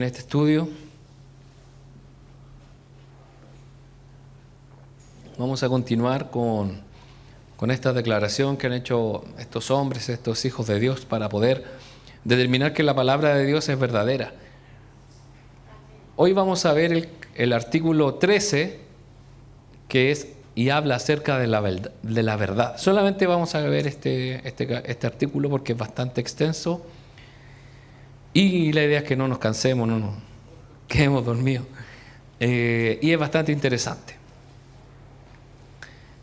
En este estudio vamos a continuar con esta declaración que han hecho estos hombres, estos hijos de Dios, para poder determinar que la palabra de Dios es verdadera. Hoy vamos a ver el artículo 13, que es y habla acerca de la verdad. Solamente vamos a ver este artículo porque es bastante extenso y la idea es que no nos cansemos, no nos quedemos dormidos. Y es bastante interesante.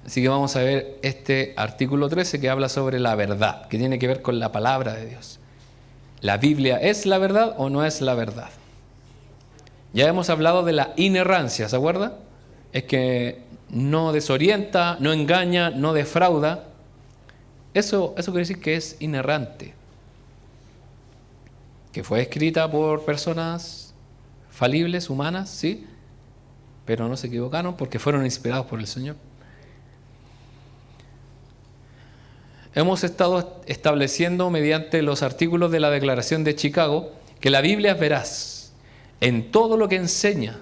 Así que vamos a ver este artículo 13 que habla sobre la verdad, que tiene que ver con la palabra de Dios. ¿La Biblia es la verdad o no es la verdad? Ya hemos hablado de la inerrancia, ¿se acuerda? Es que no desorienta, no engaña, no defrauda. Eso quiere decir que es inerrante. Que fue escrita por personas falibles, humanas, sí, pero no se equivocaron porque fueron inspirados por el Señor. Hemos estado estableciendo mediante los artículos de la Declaración de Chicago que la Biblia es veraz en todo lo que enseña.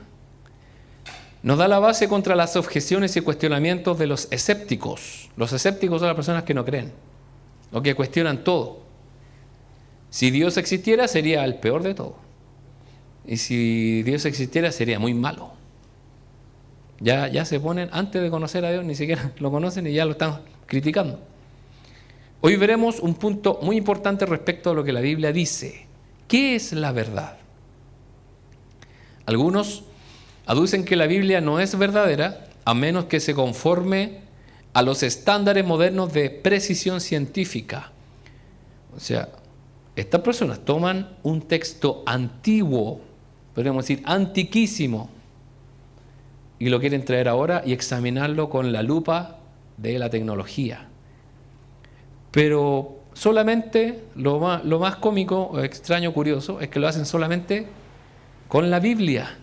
Nos da la base contra las objeciones y cuestionamientos de los escépticos. Los escépticos son las personas que no creen, o que cuestionan todo. Si Dios existiera, sería el peor de todo. Y si Dios existiera, sería muy malo. Ya se ponen, antes de conocer a Dios, ni siquiera lo conocen y ya lo están criticando. Hoy veremos un punto muy importante respecto a lo que la Biblia dice. ¿Qué es la verdad? Algunos aducen que la Biblia no es verdadera a menos que se conforme a los estándares modernos de precisión científica. O sea, estas personas toman un texto antiguo, podríamos decir antiquísimo, y lo quieren traer ahora y examinarlo con la lupa de la tecnología. Pero solamente lo más cómico, extraño, curioso, es que lo hacen solamente con la Biblia.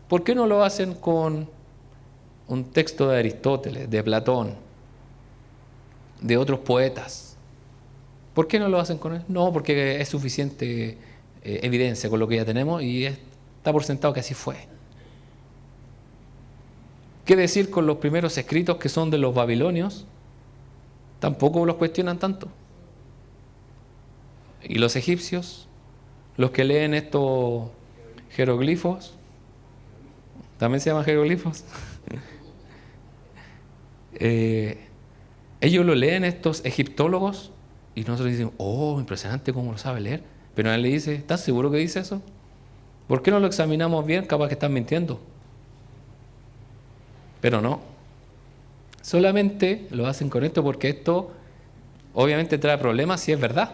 ¿Por qué no lo hacen con un texto de Aristóteles, de Platón, de otros poetas? ¿Por qué no lo hacen con él? No, porque es suficiente evidencia con lo que ya tenemos y está por sentado que así fue. ¿Qué decir con los primeros escritos que son de los babilonios? Tampoco los cuestionan tanto. ¿Y los egipcios? Los que leen estos jeroglifos, también se llaman jeroglifos. Ellos lo leen, estos egiptólogos, y nosotros decimos, oh, impresionante cómo lo sabe leer. Pero él le dice, ¿estás seguro que dice eso? ¿Por qué no lo examinamos bien? Capaz que están mintiendo. Pero no. Solamente lo hacen con esto porque esto obviamente trae problemas si es verdad.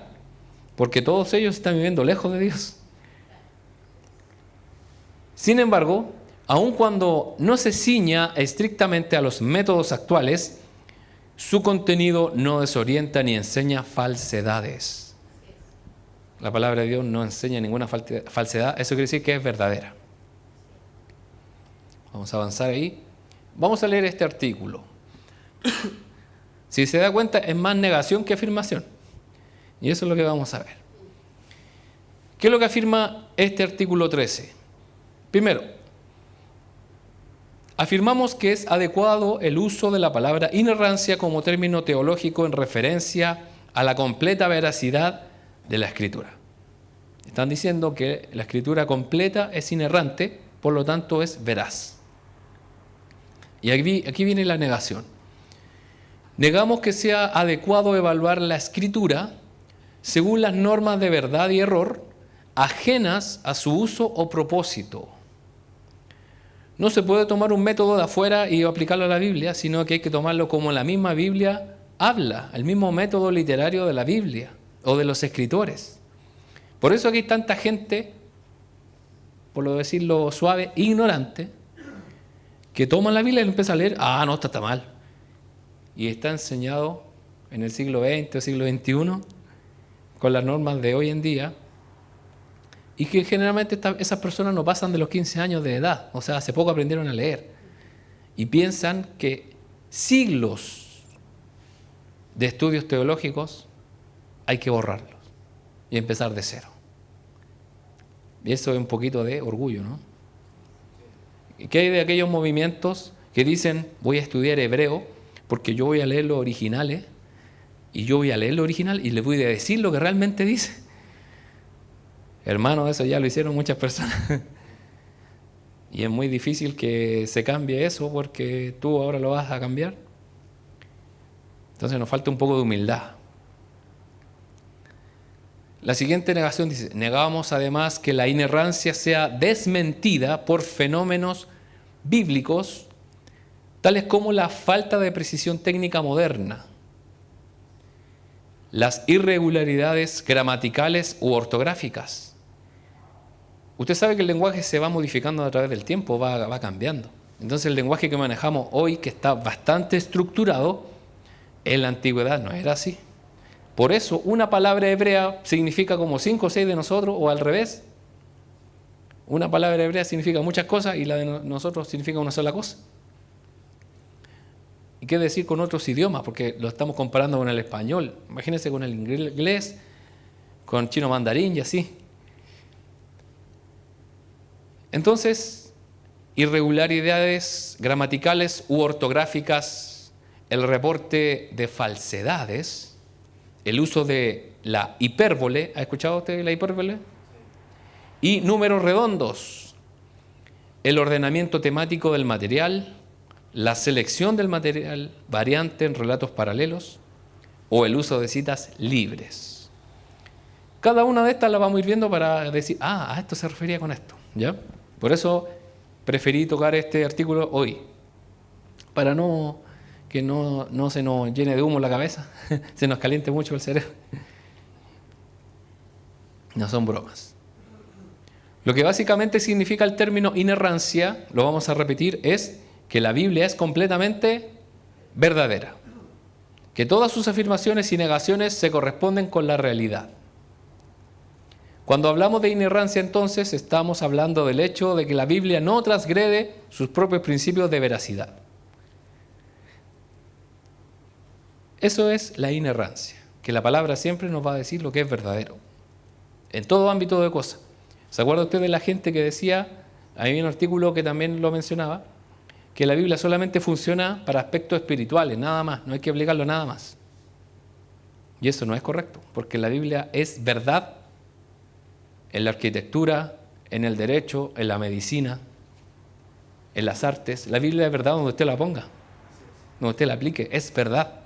Porque todos ellos están viviendo lejos de Dios. Sin embargo, aun cuando no se ciña estrictamente a los métodos actuales, su contenido no desorienta ni enseña falsedades. La palabra de Dios no enseña ninguna falsedad, eso quiere decir que es verdadera. Vamos a avanzar ahí. Vamos a leer este artículo. Si se da cuenta, es más negación que afirmación. Y eso es lo que vamos a ver. ¿Qué es lo que afirma este artículo 13? Primero, afirmamos que es adecuado el uso de la palabra inerrancia como término teológico en referencia a la completa veracidad de la Escritura. Están diciendo que la Escritura completa es inerrante, por lo tanto es veraz. Y aquí viene la negación. Negamos que sea adecuado evaluar la Escritura según las normas de verdad y error ajenas a su uso o propósito. No se puede tomar un método de afuera y aplicarlo a la Biblia, sino que hay que tomarlo como la misma Biblia habla, el mismo método literario de la Biblia o de los escritores. Por eso aquí hay tanta gente, por lo decirlo suave, ignorante, que toma la Biblia y empieza a leer, no, esto está mal. Y está enseñado en el siglo XX o siglo XXI con las normas de hoy en día, y que generalmente esas personas no pasan de los 15 años de edad, o sea, hace poco aprendieron a leer, y piensan que siglos de estudios teológicos hay que borrarlos y empezar de cero. Y eso es un poquito de orgullo, ¿no? ¿Y qué hay de aquellos movimientos que dicen, voy a estudiar hebreo porque yo voy a leer los originales y yo voy a leer lo original y les voy a decir lo que realmente dice? Hermano, eso ya lo hicieron muchas personas. Y es muy difícil que se cambie eso porque tú ahora lo vas a cambiar. Entonces nos falta un poco de humildad. La siguiente negación dice, negamos además que la inerrancia sea desmentida por fenómenos bíblicos, tales como la falta de precisión técnica moderna, las irregularidades gramaticales u ortográficas. Usted sabe que el lenguaje se va modificando a través del tiempo, va cambiando. Entonces el lenguaje que manejamos hoy, que está bastante estructurado, en la antigüedad no era así. Por eso una palabra hebrea significa como 5 o 6 de nosotros, o al revés. Una palabra hebrea significa muchas cosas y la de nosotros significa una sola cosa. ¿Y qué decir con otros idiomas? Porque lo estamos comparando con el español. Imagínense con el inglés, con chino mandarín y así. Entonces, irregularidades gramaticales u ortográficas, el reporte de falsedades, el uso de la hipérbole, ¿ha escuchado usted la hipérbole? Y números redondos, el ordenamiento temático del material, la selección del material variante en relatos paralelos o el uso de citas libres. Cada una de estas la vamos a ir viendo para decir, a esto se refería con esto, ¿ya? Por eso preferí tocar este artículo hoy, para que no se nos llene de humo la cabeza, se nos caliente mucho el cerebro. No son bromas. Lo que básicamente significa el término inerrancia, lo vamos a repetir, es que la Biblia es completamente verdadera, que todas sus afirmaciones y negaciones se corresponden con la realidad. Cuando hablamos de inerrancia, entonces, estamos hablando del hecho de que la Biblia no transgrede sus propios principios de veracidad. Eso es la inerrancia, que la palabra siempre nos va a decir lo que es verdadero, en todo ámbito de cosas. ¿Se acuerda usted de la gente que decía, hay un artículo que también lo mencionaba, que la Biblia solamente funciona para aspectos espirituales, nada más, no hay que aplicarlo nada más? Y eso no es correcto, porque la Biblia es verdad en la arquitectura, en el derecho, en la medicina, en las artes. La Biblia es verdad donde usted la ponga, donde usted la aplique, es verdad.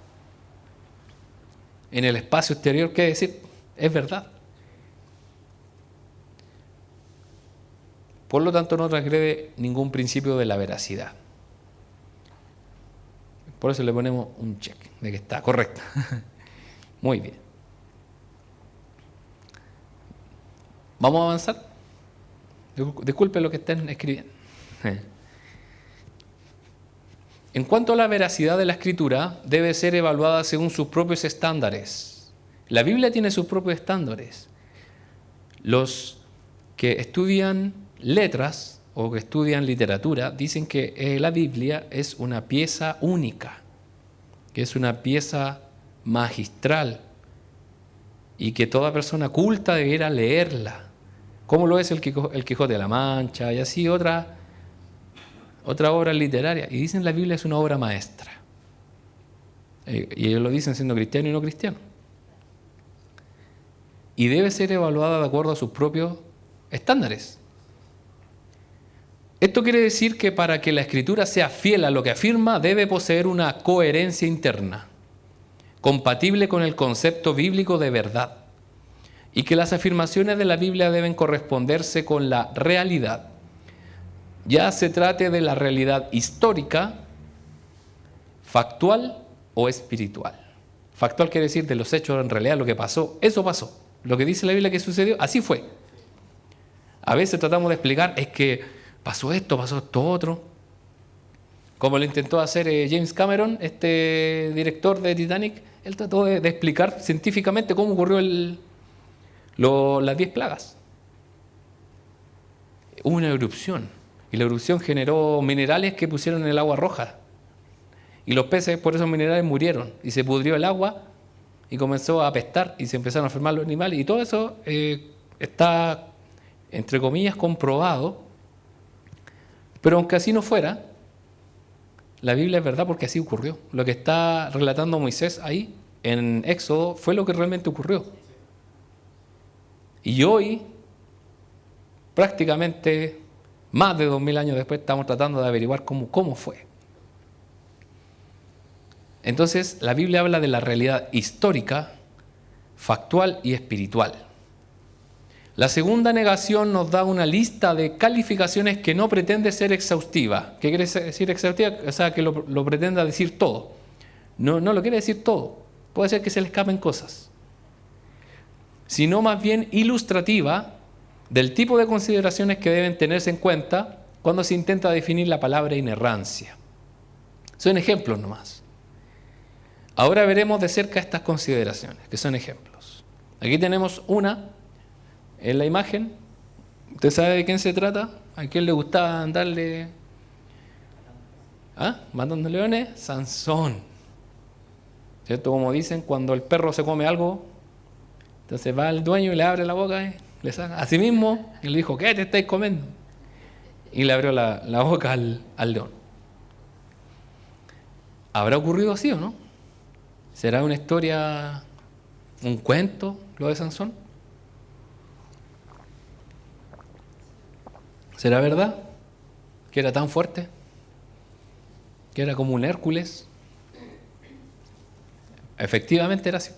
En el espacio exterior, ¿qué decir? Es verdad. Por lo tanto, no transgrede ningún principio de la veracidad. Por eso le ponemos un check de que está correcta. Muy bien. ¿Vamos a avanzar? Disculpe lo que estén escribiendo. En cuanto a la veracidad de la Escritura, debe ser evaluada según sus propios estándares. La Biblia tiene sus propios estándares. Los que estudian letras o que estudian literatura dicen que la Biblia es una pieza única, que es una pieza magistral y que toda persona culta debiera leerla, como lo es el Quijote de la Mancha y así otra obra literaria. Y dicen la Biblia es una obra maestra. Y ellos lo dicen siendo cristianos y no cristianos. Y debe ser evaluada de acuerdo a sus propios estándares. Esto quiere decir que para que la Escritura sea fiel a lo que afirma, debe poseer una coherencia interna, compatible con el concepto bíblico de verdad, y que las afirmaciones de la Biblia deben corresponderse con la realidad, ya se trate de la realidad histórica, factual o espiritual. Factual quiere decir de los hechos, en realidad lo que pasó, eso pasó. Lo que dice la Biblia que sucedió, así fue. A veces tratamos de explicar, es que pasó esto otro. Como lo intentó hacer James Cameron, este director de Titanic, él trató de explicar científicamente cómo ocurrió las 10 plagas. Hubo una erupción, y la erupción generó minerales que pusieron en el agua roja. Y los peces por esos minerales murieron, y se pudrió el agua, y comenzó a apestar, y se empezaron a enfermar los animales, y todo eso está entre comillas, comprobado, pero aunque así no fuera, la Biblia es verdad porque así ocurrió. Lo que está relatando Moisés ahí en Éxodo fue lo que realmente ocurrió. Y hoy, prácticamente más de 2000 años después, estamos tratando de averiguar cómo fue. Entonces, la Biblia habla de la realidad histórica, factual y espiritual. La segunda negación nos da una lista de calificaciones que no pretende ser exhaustiva. ¿Qué quiere decir exhaustiva? O sea, que lo pretenda decir todo. No lo quiere decir todo. Puede ser que se le escapen cosas. Sino más bien ilustrativa del tipo de consideraciones que deben tenerse en cuenta cuando se intenta definir la palabra inerrancia. Son ejemplos nomás. Ahora veremos de cerca estas consideraciones, que son ejemplos. Aquí tenemos una en la imagen. ¿Usted sabe de quién se trata? ¿A quién le gustaba andarle matando leones? Sansón. ¿Cierto? Como dicen, cuando el perro se come algo, entonces va el dueño y le abre la boca y le saca. Así mismo, él dijo, ¿qué te estáis comiendo? Y le abrió la boca al león. ¿Habrá ocurrido así o no? ¿Será una historia, un cuento, lo de Sansón? ¿Será verdad? ¿Que era tan fuerte? ¿Que era como un Hércules? Efectivamente era así.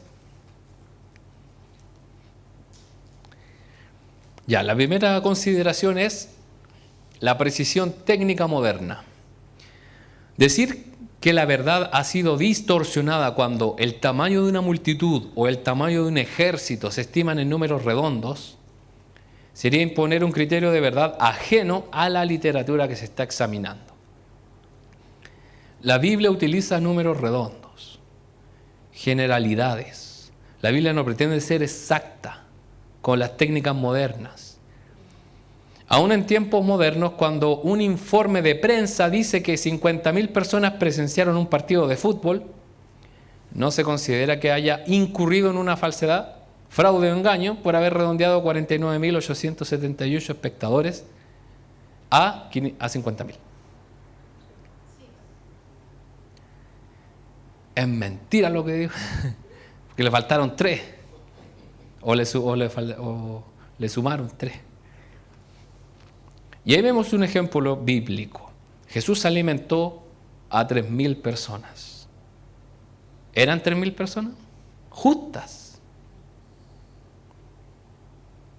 Ya, la primera consideración es la precisión técnica moderna. Decir que la verdad ha sido distorsionada cuando el tamaño de una multitud o el tamaño de un ejército se estiman en números redondos sería imponer un criterio de verdad ajeno a la literatura que se está examinando. La Biblia utiliza números redondos, generalidades. La Biblia no pretende ser exacta con las técnicas modernas. Aún en tiempos modernos, cuando un informe de prensa dice que 50.000 personas presenciaron un partido de fútbol, no se considera que haya incurrido en una falsedad, fraude o engaño por haber redondeado 49.878 espectadores a 50.000. Es mentira lo que digo, porque le faltaron 3 o le sumaron 3. Y ahí vemos un ejemplo bíblico. Jesús alimentó a 3.000 personas. ¿Eran 3.000 personas? Justas.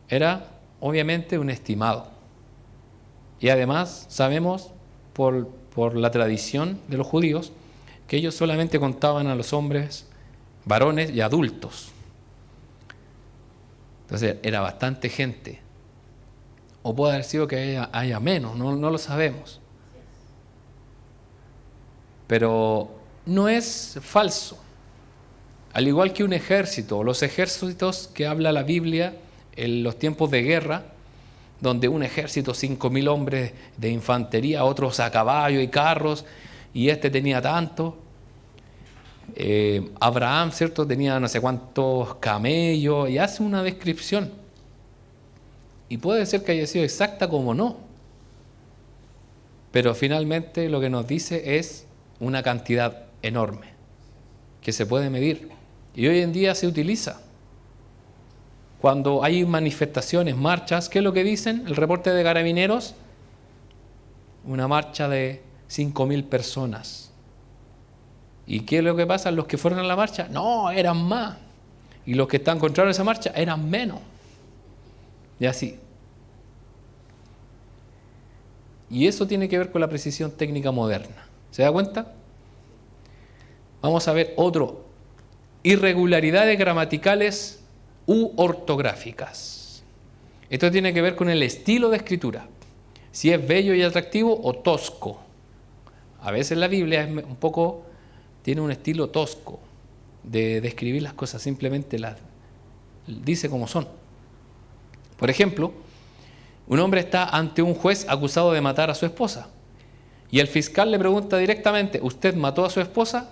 Era obviamente un estimado. Y además sabemos por la tradición de los judíos que ellos solamente contaban a los hombres, varones y adultos. Entonces era bastante gente. O puede haber sido que haya menos, no lo sabemos. Pero no es falso. Al igual que un ejército, los ejércitos que habla la Biblia en los tiempos de guerra, donde un ejército, 5.000 hombres de infantería, otros a caballo y carros, y este tenía tanto. Abraham, ¿cierto?, tenía no sé cuántos camellos, y hace una descripción. Y puede ser que haya sido exacta como no. Pero finalmente lo que nos dice es una cantidad enorme que se puede medir. Y hoy en día se utiliza. Cuando hay manifestaciones, marchas, ¿qué es lo que dicen? El reporte de Carabineros, una marcha de 5.000 personas. ¿Y qué es lo que pasa? Los que fueron a la marcha, no, eran más. Y los que están contrarios a esa marcha, eran menos. Y así. Y eso tiene que ver con la precisión técnica moderna. ¿Se da cuenta? Vamos a ver otro. Irregularidades gramaticales u ortográficas. Esto tiene que ver con el estilo de escritura. Si es bello y atractivo o tosco. A veces la Biblia es un poco, tiene un estilo tosco de escribir las cosas. Simplemente las dice como son. Por ejemplo, un hombre está ante un juez acusado de matar a su esposa. Y el fiscal le pregunta directamente, ¿usted mató a su esposa?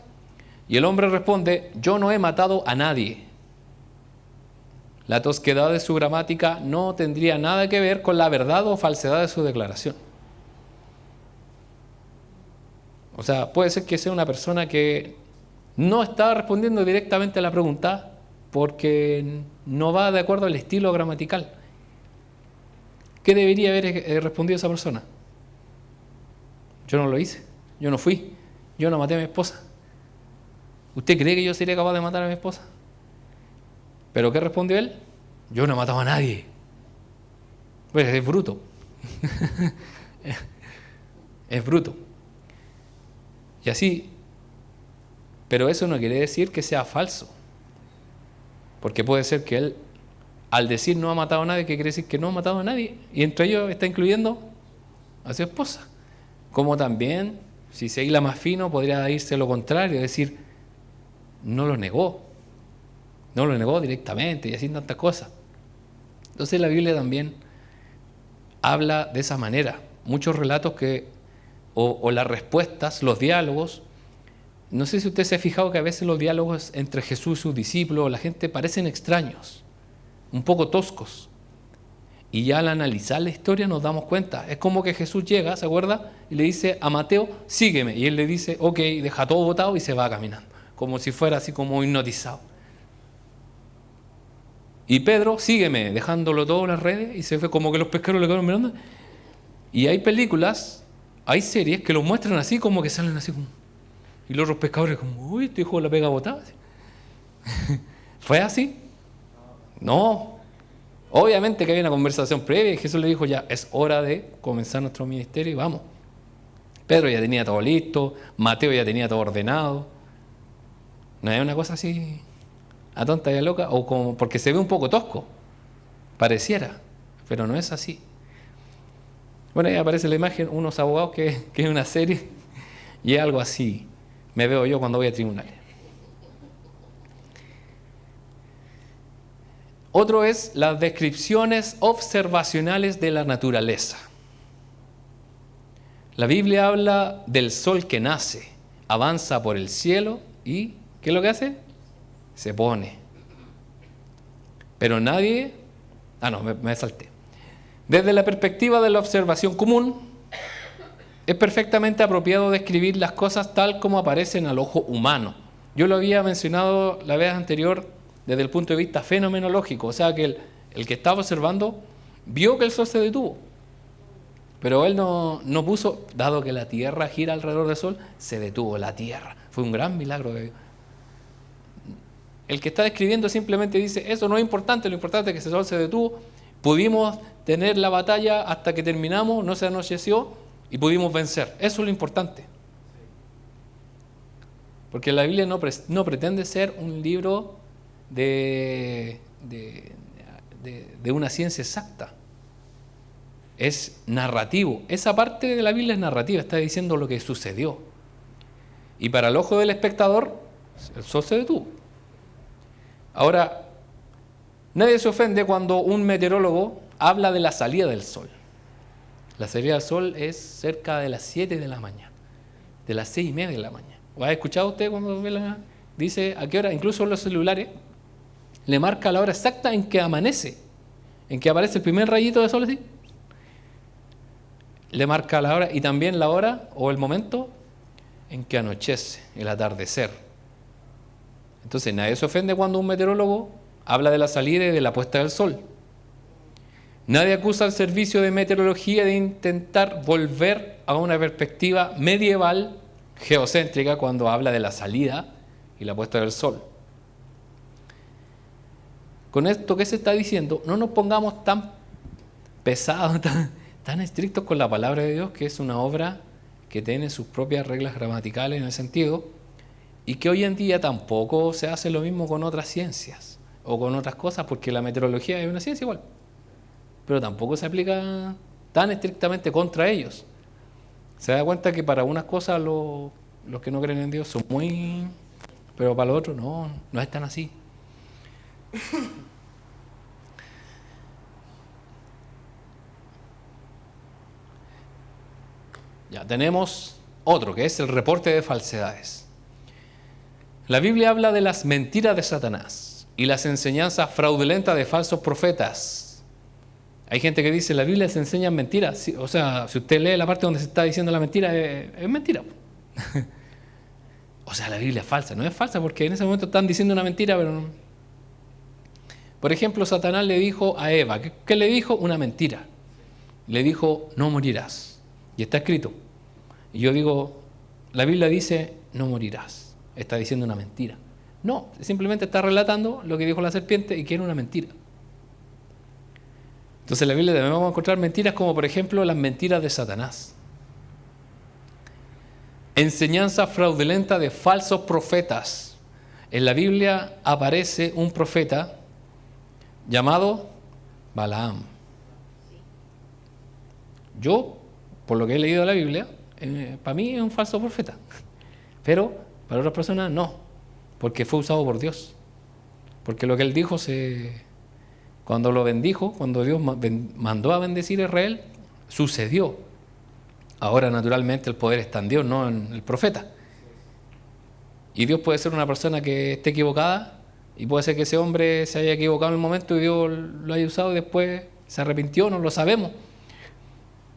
Y el hombre responde, yo no he matado a nadie. La tosquedad de su gramática no tendría nada que ver con la verdad o falsedad de su declaración. O sea, puede ser que sea una persona que no está respondiendo directamente a la pregunta porque no va de acuerdo al estilo gramatical. ¿Qué debería haber respondido esa persona? Yo no lo hice, yo no fui, yo no maté a mi esposa. ¿Usted cree que yo sería capaz de matar a mi esposa? ¿Pero qué respondió él? Yo no he matado a nadie. Pues es bruto. Es bruto. Y así, pero eso no quiere decir que sea falso. Porque puede ser que él, al decir no ha matado a nadie, que quiere decir que no ha matado a nadie. Y entre ellos está incluyendo a su esposa. Como también, si se hila más fino, podría irse lo contrario, decir, no lo negó. No lo negó directamente y así tantas cosas. Entonces la Biblia también habla de esa manera. Muchos relatos que, o las respuestas, los diálogos, no sé si usted se ha fijado que a veces los diálogos entre Jesús y sus discípulos, la gente parecen extraños, un poco toscos. Y ya al analizar la historia nos damos cuenta. Es como que Jesús llega, ¿se acuerda? Y le dice a Mateo, sígueme. Y él le dice, ok, deja todo botado y se va caminando. Como si fuera así como hipnotizado. Y Pedro, sígueme, dejándolo todo en las redes. Y se fue como que los pesqueros le quedaron mirando. Y hay películas, hay series que lo muestran así como que salen así como... Y los otros pescadores como, uy, este hijo la pega botada. ¿Fue así? No. Obviamente que había una conversación previa y Jesús le dijo, ya, es hora de comenzar nuestro ministerio y vamos. Pedro ya tenía todo listo, Mateo ya tenía todo ordenado. No es una cosa así a tonta y a loca, o como porque se ve un poco tosco, pareciera, pero no es así. Bueno, ahí aparece la imagen, unos abogados que es una serie, y es algo así. Me veo yo cuando voy a tribunales. Otro es las descripciones observacionales de la naturaleza. La Biblia habla del sol que nace, avanza por el cielo y ¿qué es lo que hace? Se pone. Pero nadie... me salté. Desde la perspectiva de la observación común, es perfectamente apropiado describir las cosas tal como aparecen al ojo humano. Yo lo había mencionado la vez anterior desde el punto de vista fenomenológico, o sea que el que estaba observando vio que el sol se detuvo, pero él no puso, dado que la Tierra gira alrededor del sol, se detuvo la Tierra. Fue un gran milagro de Dios. El que está describiendo simplemente dice, eso no es importante, lo importante es que ese sol se detuvo, pudimos tener la batalla hasta que terminamos, no se anocheció y pudimos vencer. Eso es lo importante. Porque la Biblia no pretende ser un libro de una ciencia exacta. Es narrativo. Esa parte de la Biblia es narrativa, está diciendo lo que sucedió. Y para el ojo del espectador, el sol se detuvo. Ahora, nadie se ofende cuando un meteorólogo habla de la salida del sol. La salida del sol es cerca de las 7 de la mañana, de las 6:30 de la mañana. ¿O ha escuchado usted cuando dice a qué hora? Incluso en los celulares le marca la hora exacta en que amanece, en que aparece el primer rayito de sol, ¿sí? Le marca la hora y también la hora o el momento en que anochece, el atardecer. Entonces nadie se ofende cuando un meteorólogo habla de la salida y de la puesta del sol. Nadie acusa al servicio de meteorología de intentar volver a una perspectiva medieval geocéntrica cuando habla de la salida y la puesta del sol. Con esto, ¿qué se está diciendo? No nos pongamos tan pesados, tan estrictos con la palabra de Dios, que es una obra que tiene sus propias reglas gramaticales en el sentido, y que hoy en día tampoco se hace lo mismo con otras ciencias o con otras cosas, porque la meteorología es una ciencia igual, pero tampoco se aplica tan estrictamente contra ellos. Se da cuenta que para unas cosas los que no creen en Dios son muy... pero para los otros no es tan así. Ya tenemos otro, que es el reporte de falsedades. La Biblia habla de las mentiras de Satanás y las enseñanzas fraudulentas de falsos profetas. Hay gente que dice, la Biblia se enseña mentiras. Sí, o sea, si usted lee la parte donde se está diciendo la mentira, es mentira. O sea, la Biblia es falsa. No es falsa porque en ese momento están diciendo una mentira, pero no. Por ejemplo, Satanás le dijo a Eva, ¿qué le dijo? Una mentira. Le dijo, no morirás. Y está escrito. Y yo digo, la Biblia dice, no morirás. Está diciendo una mentira. No, simplemente está relatando lo que dijo la serpiente y que era una mentira. Entonces en la Biblia también vamos a encontrar mentiras como por ejemplo las mentiras de Satanás. Enseñanza fraudulenta de falsos profetas. En la Biblia aparece un profeta llamado Balaam. Yo, por lo que he leído de la Biblia, para mí es un falso profeta. Pero para otras personas no, porque fue usado por Dios. Porque lo que él dijo, cuando lo bendijo, cuando Dios mandó a bendecir a Israel, sucedió. Ahora, naturalmente, el poder está en Dios, no en el profeta. Y Dios puede ser una persona que esté equivocada, y puede ser que ese hombre se haya equivocado en el momento y Dios lo haya usado y después se arrepintió, no lo sabemos.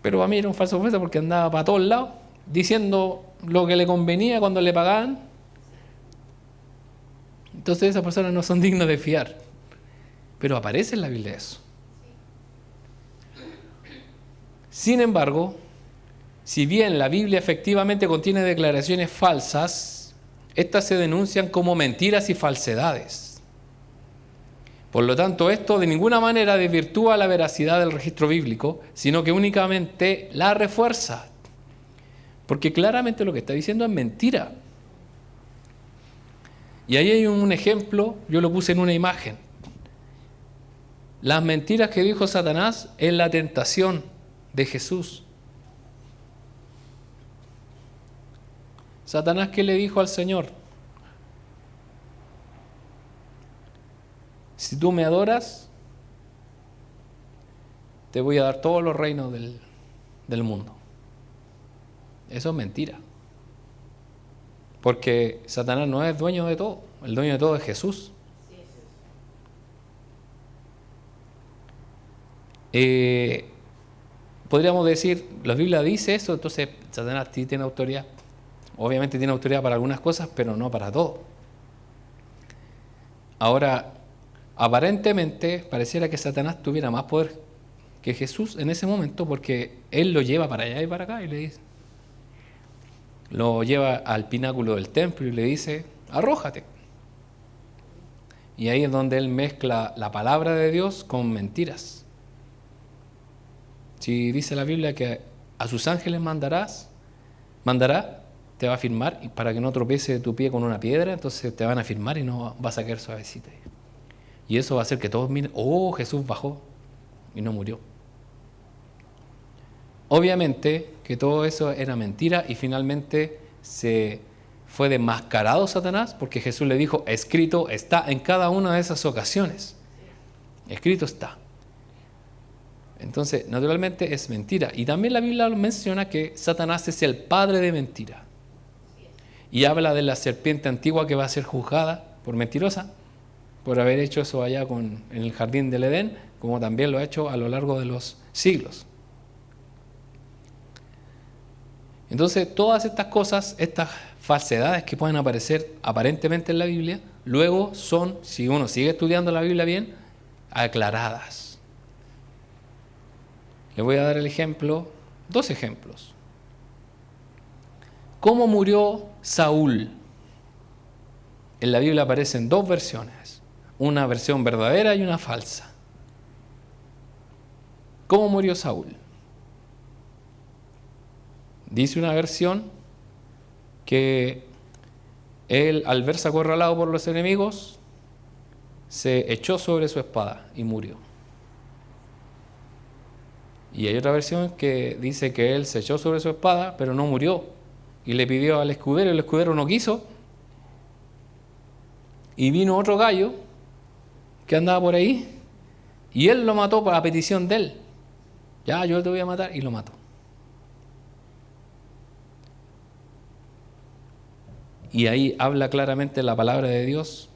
Pero para mí era un falso profeta porque andaba para todos lados, diciendo lo que le convenía cuando le pagaban. Entonces esas personas no son dignas de fiar. Pero aparece en la Biblia eso. Sin embargo, si bien la Biblia efectivamente contiene declaraciones falsas, estas se denuncian como mentiras y falsedades. Por lo tanto, esto de ninguna manera desvirtúa la veracidad del registro bíblico, sino que únicamente la refuerza. Porque claramente lo que está diciendo es mentira. Y ahí hay un ejemplo, yo lo puse en una imagen. Las mentiras que dijo Satanás en la tentación de Jesús. Satanás, ¿qué le dijo al Señor? Si tú me adoras, te voy a dar todos los reinos del mundo. Eso es mentira. Porque Satanás no es dueño de todo. El dueño de todo es Jesús. Podríamos decir, la Biblia dice eso, entonces Satanás sí tiene autoridad. Obviamente tiene autoridad para algunas cosas, pero no para todo. Ahora, aparentemente pareciera que Satanás tuviera más poder que Jesús en ese momento, porque él lo lleva para allá y para acá y le dice, lo lleva al pináculo del templo y le dice, arrójate. Y ahí es donde él mezcla la palabra de Dios con mentiras. Si dice la Biblia que a sus ángeles mandará, te va a firmar y para que no tropiece tu pie con una piedra, entonces te van a firmar y no vas a caer suavecita. Y eso va a hacer que todos miren, oh, Jesús bajó y no murió. Obviamente que todo eso era mentira y finalmente se fue desmascarado Satanás porque Jesús le dijo, escrito está en cada una de esas ocasiones. Escrito está. Entonces, naturalmente es mentira. Y también la Biblia menciona que Satanás es el padre de mentira. Y habla de la serpiente antigua que va a ser juzgada por mentirosa, por haber hecho eso allá en el jardín del Edén, como también lo ha hecho a lo largo de los siglos. Entonces, todas estas cosas, estas falsedades que pueden aparecer aparentemente en la Biblia, luego son, si uno sigue estudiando la Biblia bien, aclaradas. Le voy a dar el ejemplo, dos ejemplos. ¿Cómo murió Saúl? En la Biblia aparecen dos versiones, una versión verdadera y una falsa. ¿Cómo murió Saúl? Dice una versión que él, al verse acorralado por los enemigos, se echó sobre su espada y murió. Y hay otra versión que dice que él se echó sobre su espada, pero no murió. Y le pidió al escudero, y el escudero no quiso. Y vino otro gallo que andaba por ahí, y él lo mató por la petición de él. Ya, yo te voy a matar, y lo mató. Y ahí habla claramente la palabra de Dios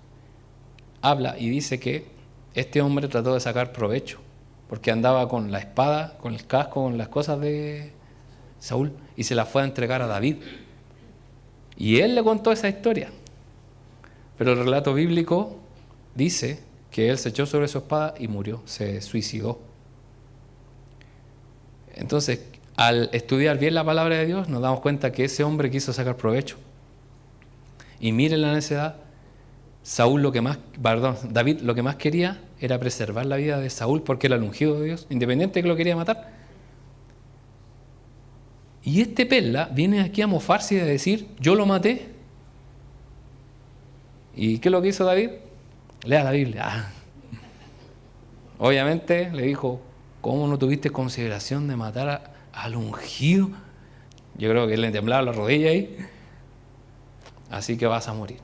habla y dice que este hombre trató de sacar provecho, porque andaba con la espada, con el casco, con las cosas de Saúl, y se las fue a entregar a David. Y él le contó esa historia. Pero el relato bíblico dice que él se echó sobre su espada y murió, se suicidó. Entonces, al estudiar bien la palabra de Dios, nos damos cuenta que ese hombre quiso sacar provecho. Y miren la necedad, David lo que más quería era preservar la vida de Saúl porque era el ungido de Dios, independiente de que lo quería matar. Y este perla viene aquí a mofarse y a decir, yo lo maté. ¿Y qué es lo que hizo David? Lea la Biblia. Obviamente le dijo, ¿cómo no tuviste consideración de matar al ungido? Yo creo que le temblaba la rodilla ahí. Así que vas a morir.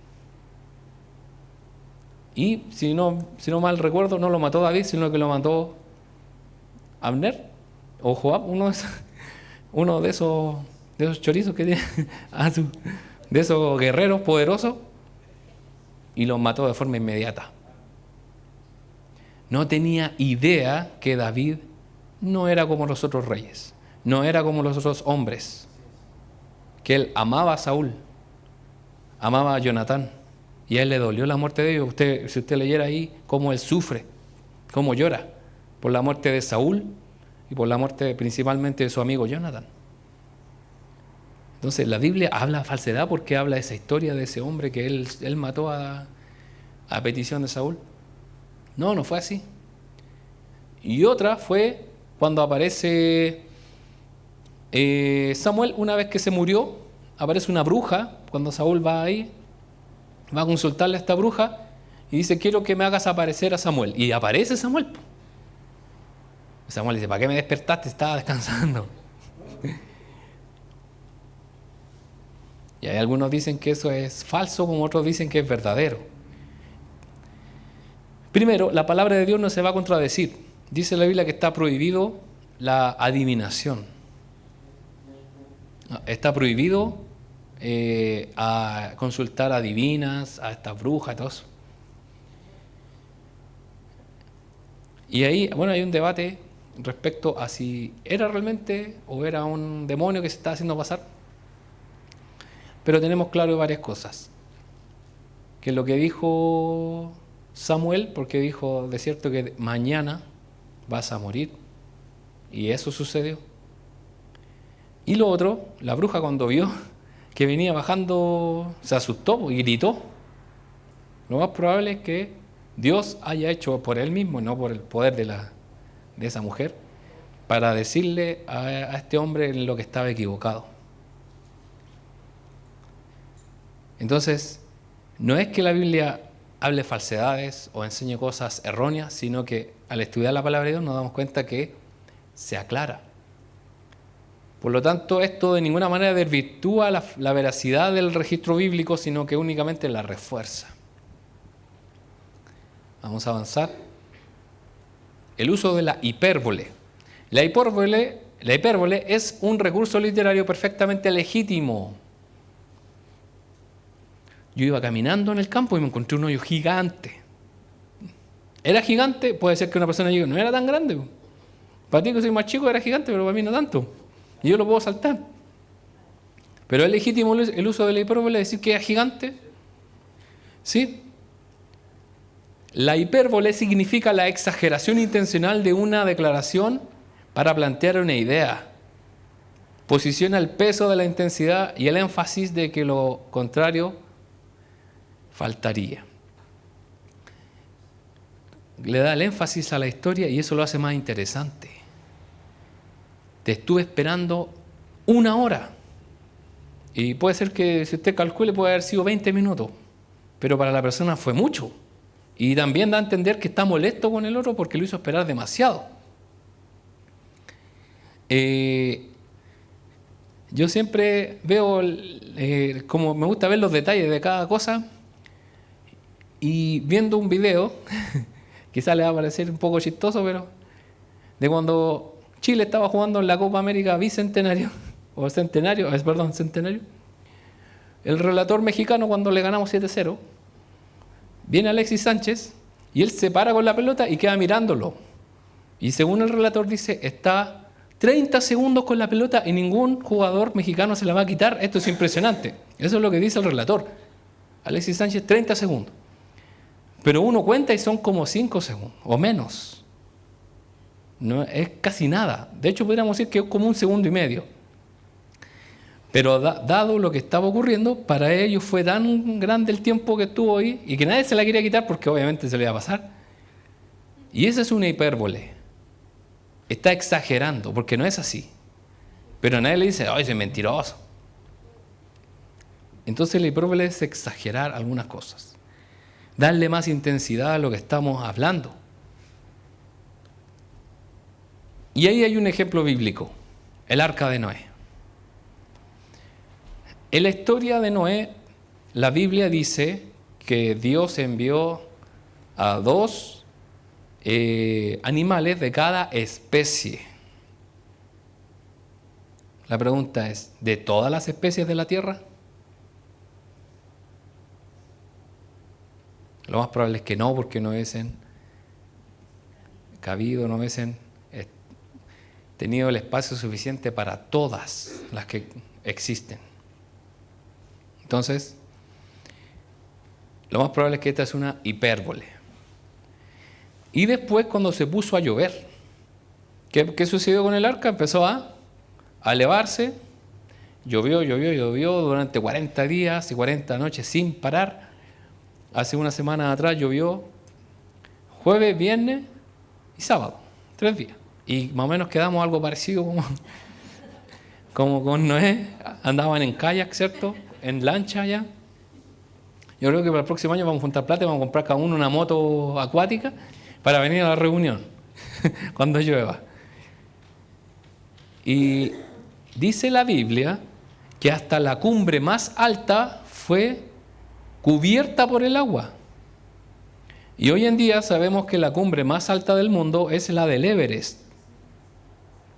Y si no mal recuerdo, no lo mató David, sino que lo mató Abner o Joab, uno de esos chorizos que tiene, de esos guerreros poderosos, y los mató de forma inmediata. No tenía idea que David no era como los otros reyes, no era como los otros hombres, que él amaba a Saúl, amaba a Jonatán, y a él le dolió la muerte de ellos. Si usted leyera ahí cómo él sufre, cómo llora por la muerte de Saúl y por la muerte principalmente de su amigo Jonatán. Entonces la Biblia habla falsedad porque habla de esa historia de ese hombre que él mató a petición de Saúl. No fue así. Y otra fue cuando aparece Samuel, una vez que se murió, aparece una bruja, cuando Saúl va ahí, va a consultarle a esta bruja y dice, quiero que me hagas aparecer a Samuel. Y aparece Samuel. Samuel dice, ¿para qué me despertaste? Estaba descansando. Y hay algunos dicen que eso es falso, como otros dicen que es verdadero. Primero, la palabra de Dios no se va a contradecir. Dice la Biblia que está prohibido la adivinación. Está prohibido a consultar a divinas, a estas brujas y todo eso. Y ahí, hay un debate respecto a si era realmente o era un demonio que se estaba haciendo pasar. Pero tenemos claro varias cosas. Que lo que dijo Samuel, porque dijo de cierto que mañana vas a morir, y eso sucedió. Y lo otro, la bruja cuando vio que venía bajando, se asustó y gritó. Lo más probable es que Dios haya hecho por él mismo, no por el poder de esa mujer, para decirle a este hombre en lo que estaba equivocado. Entonces, no es que la Biblia hable falsedades o enseñe cosas erróneas, sino que al estudiar la palabra de Dios nos damos cuenta que se aclara. Por lo tanto, esto de ninguna manera desvirtúa la veracidad del registro bíblico, sino que únicamente la refuerza. Vamos a avanzar. El uso de la hipérbole. La hipérbole es un recurso literario perfectamente legítimo. Yo iba caminando en el campo y me encontré un hoyo gigante. ¿Era gigante? Puede ser que una persona diga, no era tan grande. Para ti que soy más chico era gigante, pero para mí no tanto. Y yo lo puedo saltar. ¿Pero es legítimo el uso de la hipérbole, decir que era gigante? Sí. La hipérbole significa la exageración intencional de una declaración para plantear una idea. Posiciona el peso de la intensidad y el énfasis de que lo contrario faltaría. Le da el énfasis a la historia y eso lo hace más interesante. Te estuve esperando 1 hora. Y puede ser que, si usted calcule, puede haber sido 20 minutos. Pero para la persona fue mucho. Y también da a entender que está molesto con el otro porque lo hizo esperar demasiado. Yo siempre veo, como me gusta ver los detalles de cada cosa. Y viendo un video, quizás le va a parecer un poco chistoso, pero de cuando Chile estaba jugando en la Copa América Bicentenario, o Centenario, centenario, el relator mexicano cuando le ganamos 7-0, Viene Alexis Sánchez y él se para con la pelota y queda mirándolo. Y según el relator dice, está 30 segundos con la pelota y ningún jugador mexicano se la va a quitar. Esto es impresionante. Eso es lo que dice el relator. Alexis Sánchez, 30 segundos. Pero uno cuenta y son como 5 segundos o menos. No, es casi nada. De hecho, podríamos decir que es como 1,5 segundos. Pero dado lo que estaba ocurriendo, para ellos fue tan grande el tiempo que estuvo ahí y que nadie se la quería quitar porque obviamente se le iba a pasar. Y esa es una hipérbole. Está exagerando porque no es así. Pero nadie le dice, ¡ay, soy mentiroso! Entonces la hipérbole es exagerar algunas cosas. Darle más intensidad a lo que estamos hablando. Y ahí hay un ejemplo bíblico, el arca de Noé. En la historia de Noé, la Biblia dice que Dios envió a 2 animales de cada especie. La pregunta es, ¿de todas las especies de la tierra? Lo más probable es que no, porque no hubiesen cabido, no hubiesen tenido el espacio suficiente para todas las que existen. Entonces, lo más probable es que esta es una hipérbole. Y después, cuando se puso a llover, ¿qué sucedió con el arca? Empezó a elevarse, llovió durante 40 días y 40 noches sin parar. Hace una semana atrás llovió jueves, viernes y sábado, 3 días. Y más o menos quedamos algo parecido como con Noé. Andaban en kayak, ¿cierto? En lancha allá. Yo creo que para el próximo año vamos a juntar plata y vamos a comprar cada uno una moto acuática para venir a la reunión cuando llueva. Y dice la Biblia que hasta la cumbre más alta fue cubierta por el agua. Y hoy en día sabemos que la cumbre más alta del mundo es la del Everest.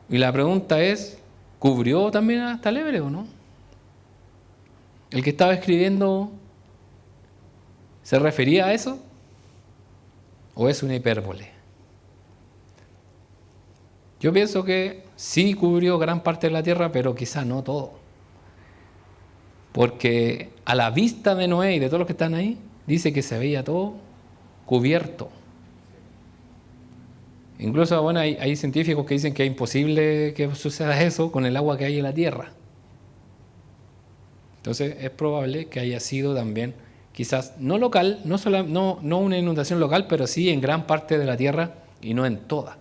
Y la pregunta es, ¿cubrió también hasta el Everest o no? ¿El que estaba escribiendo se refería a eso? ¿O es una hipérbole? Yo pienso que sí cubrió gran parte de la tierra, pero quizá no todo. Porque a la vista de Noé y de todos los que están ahí, dice que se veía todo cubierto. Incluso, bueno, hay científicos que dicen que es imposible que suceda eso con el agua que hay en la tierra. Entonces es probable que haya sido también, quizás no local, no una inundación local, pero sí en gran parte de la tierra y no en toda.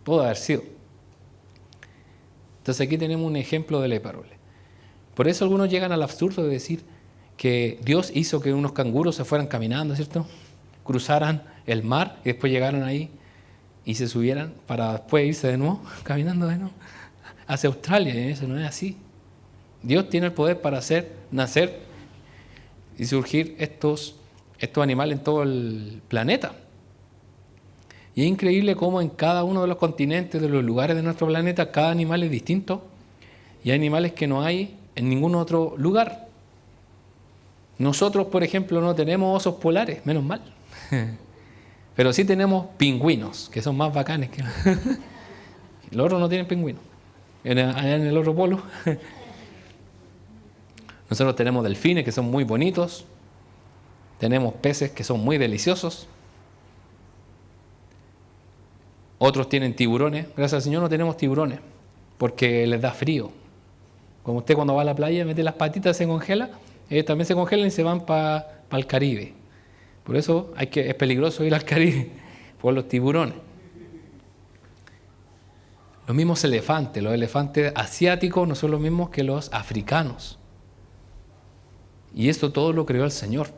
Pudo haber sido. Entonces aquí tenemos un ejemplo de la hipérbole. Por eso algunos llegan al absurdo de decir que Dios hizo que unos canguros se fueran caminando, ¿cierto? Cruzaran el mar y después llegaran ahí y se subieran para después irse de nuevo, caminando de nuevo, hacia Australia. Y eso no es así. Dios tiene el poder para hacer nacer y surgir estos animales en todo el planeta. Y es increíble cómo en cada uno de los continentes, de los lugares de nuestro planeta, cada animal es distinto y hay animales que no hay en ningún otro lugar. Nosotros, por ejemplo, no tenemos osos polares, menos mal. Pero sí tenemos pingüinos, que son más bacanes que los otros no tienen pingüinos. Allá en el otro polo. Nosotros tenemos delfines que son muy bonitos. Tenemos peces que son muy deliciosos. Otros tienen tiburones. Gracias al Señor no tenemos tiburones, porque les da frío. Como usted cuando va a la playa mete las patitas, se congela, ellos también se congelan y se van para el Caribe. Por eso es peligroso ir al Caribe por los tiburones. Los mismos elefantes. Los elefantes asiáticos no son los mismos que los africanos. Y esto todo lo creó el Señor,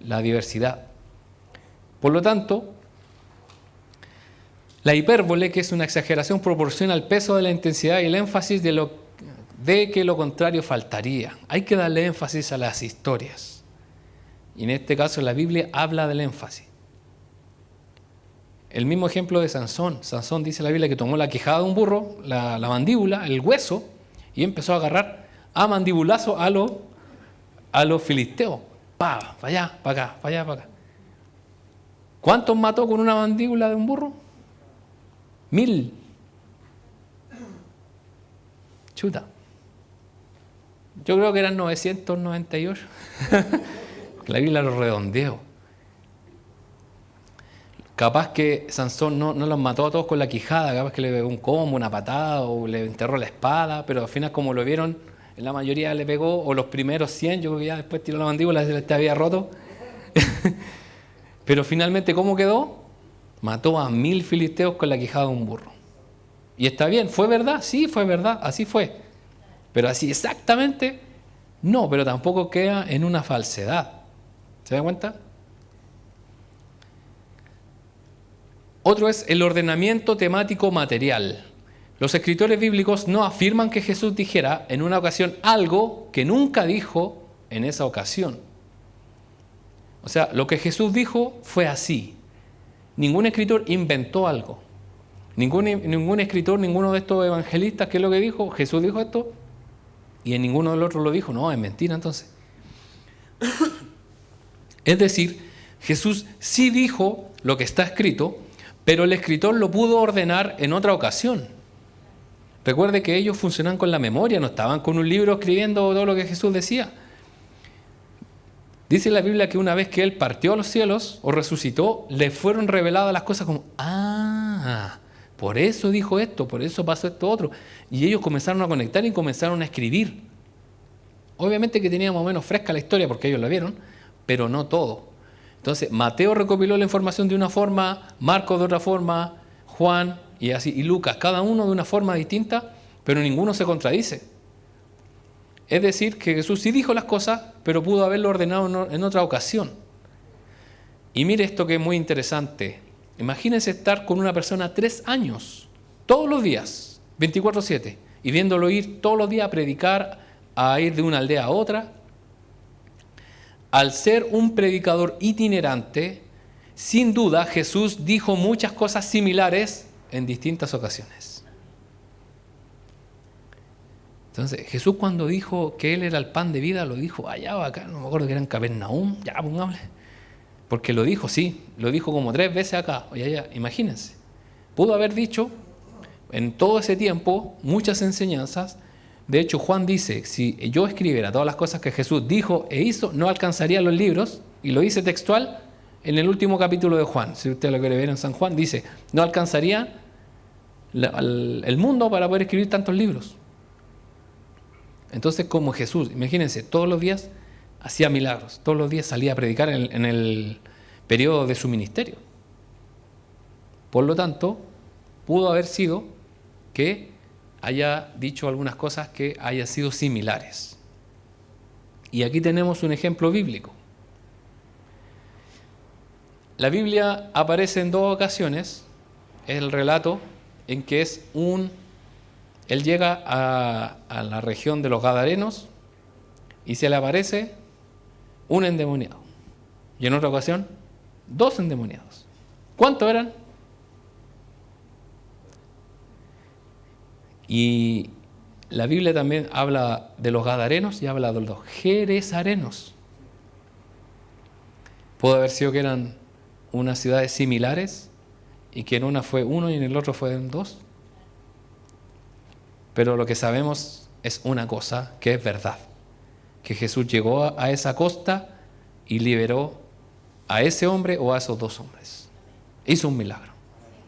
la diversidad. Por lo tanto, la hipérbole, que es una exageración, proporciona el peso de la intensidad y el énfasis de que lo contrario faltaría. Hay que darle énfasis a las historias. Y en este caso la Biblia habla del énfasis. El mismo ejemplo de Sansón. Sansón dice la Biblia que tomó la quijada de un burro, la mandíbula, el hueso, y empezó a agarrar a mandibulazo a los filisteos. Para allá, para acá, para allá, para acá. ¿Cuántos mató con una mandíbula de un burro? 1000. Chuta. Yo creo que eran 998. La Biblia lo redondeó. Capaz que Sansón no los mató a todos con la quijada, capaz que le pegó un combo, una patada o le enterró la espada, pero al final como lo vieron, la mayoría le pegó, o los primeros 100, yo creo que ya después tiró la mandíbula, se le había roto. Pero finalmente, ¿cómo quedó? Mató a 1000 filisteos con la quijada de un burro. Y está bien, ¿fue verdad? Sí, fue verdad, así fue. Pero así exactamente, no, pero tampoco queda en una falsedad. ¿Se da cuenta? Otro es el ordenamiento temático material. Los escritores bíblicos no afirman que Jesús dijera en una ocasión algo que nunca dijo en esa ocasión. O sea, lo que Jesús dijo fue así. Ningún escritor inventó algo. Ningún escritor, ninguno de estos evangelistas, ¿qué es lo que dijo? Jesús dijo esto y en ninguno de los otros lo dijo. No, es mentira entonces. Es decir, Jesús sí dijo lo que está escrito, pero el escritor lo pudo ordenar en otra ocasión. Recuerde que ellos funcionaban con la memoria, no estaban con un libro escribiendo todo lo que Jesús decía. Dice la Biblia que una vez que Él partió a los cielos o resucitó, le fueron reveladas las cosas como, por eso dijo esto, por eso pasó esto otro. Y ellos comenzaron a conectar y comenzaron a escribir. Obviamente que tenía más o menos fresca la historia porque ellos la vieron, pero no todo. Entonces, Mateo recopiló la información de una forma, Marcos de otra forma, Juan y así, y Lucas, cada uno de una forma distinta, pero ninguno se contradice. Es decir, que Jesús sí dijo las cosas, pero pudo haberlo ordenado en otra ocasión. Y mire esto que es muy interesante. Imagínense estar con una persona 3 años, todos los días, 24/7, y viéndolo ir todos los días a predicar, a ir de una aldea a otra. Al ser un predicador itinerante, sin duda Jesús dijo muchas cosas similares en distintas ocasiones. Entonces, Jesús cuando dijo que Él era el pan de vida, lo dijo allá o acá, no me acuerdo que era en Capernaum, ya pongámosle. Porque lo dijo, sí, lo dijo como 3 veces acá, o allá, imagínense. Pudo haber dicho en todo ese tiempo muchas enseñanzas. De hecho, Juan dice, si yo escribiera todas las cosas que Jesús dijo e hizo, no alcanzaría los libros, y lo dice textual en el último capítulo de Juan. Si usted lo quiere ver en San Juan, dice, no alcanzaría el mundo para poder escribir tantos libros. Entonces, como Jesús, imagínense, todos los días hacía milagros, todos los días salía a predicar en el periodo de su ministerio. Por lo tanto, pudo haber sido que haya dicho algunas cosas que hayan sido similares. Y aquí tenemos un ejemplo bíblico. La Biblia aparece en 2 ocasiones, es el relato en que él llega a la región de los Gadarenos y se le aparece un endemoniado. Y en otra ocasión, 2 endemoniados. ¿Cuántos eran? Y la Biblia también habla de los Gadarenos y habla de los Gerezarenos. Puede haber sido que eran unas ciudades similares y que en una fue 1 y en el otro fue 2. Pero lo que sabemos es una cosa, que es verdad, que Jesús llegó a esa costa y liberó a ese hombre o a esos 2 hombres. Hizo un milagro.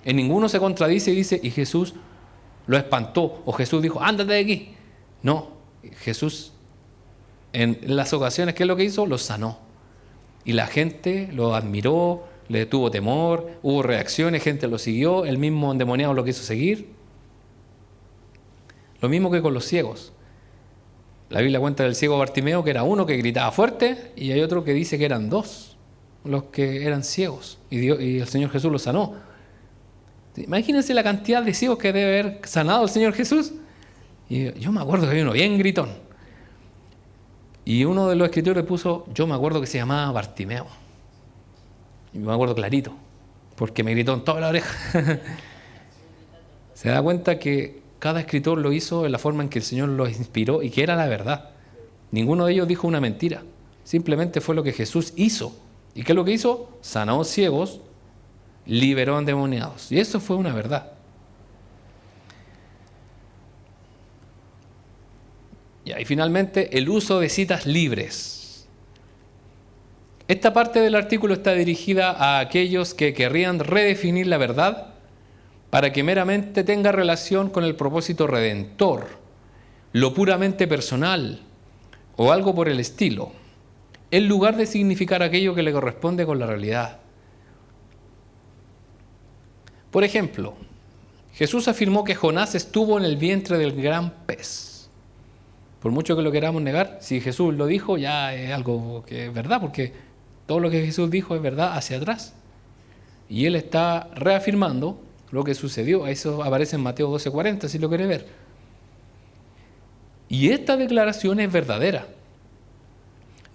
En ninguno se contradice y dice, y Jesús lo espantó, o Jesús dijo, ándate de aquí. No, Jesús en las ocasiones, ¿qué es lo que hizo? Los sanó. Y la gente lo admiró, le tuvo temor, hubo reacciones, gente lo siguió, el mismo endemoniado lo quiso seguir. Lo mismo que con los ciegos. La Biblia cuenta del ciego Bartimeo que era uno que gritaba fuerte y hay otro que dice que eran 2 los que eran ciegos y el Señor Jesús los sanó. Imagínense la cantidad de ciegos que debe haber sanado el Señor Jesús. Y yo me acuerdo que había uno bien gritón. Y uno de los escritores puso, yo me acuerdo que se llamaba Bartimeo. Y me acuerdo clarito, porque me gritó en toda la oreja. Se da cuenta que cada escritor lo hizo en la forma en que el Señor los inspiró y que era la verdad. Ninguno de ellos dijo una mentira. Simplemente fue lo que Jesús hizo. ¿Y qué es lo que hizo? Sanó ciegos, liberó endemoniados. Y eso fue una verdad. Y finalmente, el uso de citas libres. Esta parte del artículo está dirigida a aquellos que querrían redefinir la verdad para que meramente tenga relación con el propósito redentor, lo puramente personal o algo por el estilo, en lugar de significar aquello que le corresponde con la realidad. Por ejemplo, Jesús afirmó que Jonás estuvo en el vientre del gran pez. Por mucho que lo queramos negar, si Jesús lo dijo, ya es algo que es verdad, porque todo lo que Jesús dijo es verdad hacia atrás. Y Él está reafirmando lo que sucedió. Eso aparece en Mateo 12:40, si lo quiere ver. Y esta declaración es verdadera.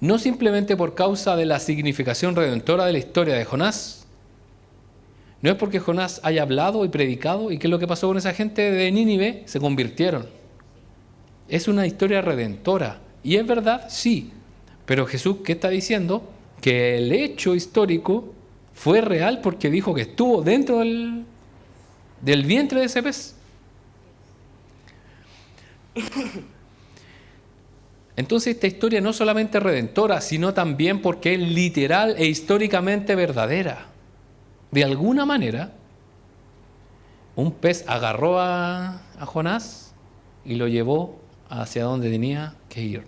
No simplemente por causa de la significación redentora de la historia de Jonás. No es porque Jonás haya hablado y predicado, y qué es lo que pasó con esa gente de Nínive, se convirtieron. Es una historia redentora. ¿Y es verdad? Sí. Pero Jesús, ¿qué está diciendo? Que el hecho histórico fue real porque dijo que estuvo dentro del vientre de ese pez. Entonces esta historia no solamente es redentora, sino también porque es literal e históricamente verdadera. De alguna manera, un pez agarró a Jonás y lo llevó hacia donde tenía que ir.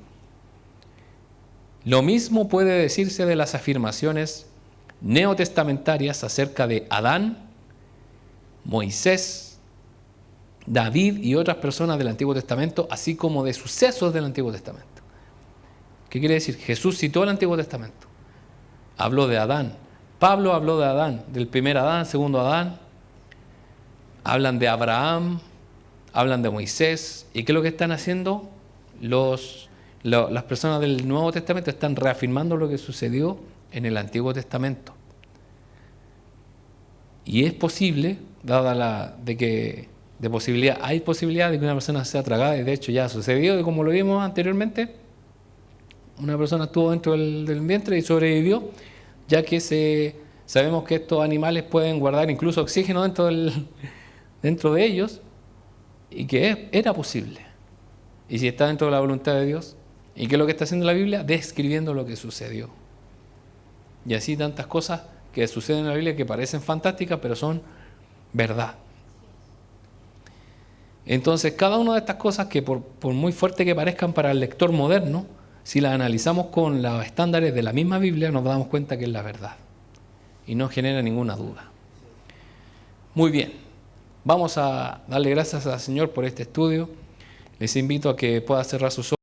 Lo mismo puede decirse de las afirmaciones neotestamentarias acerca de Adán, Moisés, David y otras personas del Antiguo Testamento, así como de sucesos del Antiguo Testamento. ¿Qué quiere decir? Jesús citó el Antiguo Testamento. Habló de Adán. Pablo habló de Adán, del primer Adán, segundo Adán. Hablan de Abraham, hablan de Moisés. ¿Y qué es lo que están haciendo? Las personas del Nuevo Testamento están reafirmando lo que sucedió en el Antiguo Testamento. Y es posible, hay posibilidad de que una persona sea tragada, y de hecho ya ha sucedido, como lo vimos anteriormente. Una persona estuvo dentro del vientre y sobrevivió, ya que sabemos que estos animales pueden guardar incluso oxígeno dentro de ellos, y que era posible. Y si está dentro de la voluntad de Dios, ¿y qué es lo que está haciendo la Biblia? Describiendo lo que sucedió. Y así tantas cosas que suceden en la Biblia que parecen fantásticas, pero son verdad. Entonces, cada una de estas cosas que por muy fuerte que parezcan para el lector moderno, si las analizamos con los estándares de la misma Biblia, nos damos cuenta que es la verdad. Y no genera ninguna duda. Muy bien. Vamos a darle gracias al Señor por este estudio. Les invito a que pueda cerrar sus ojos.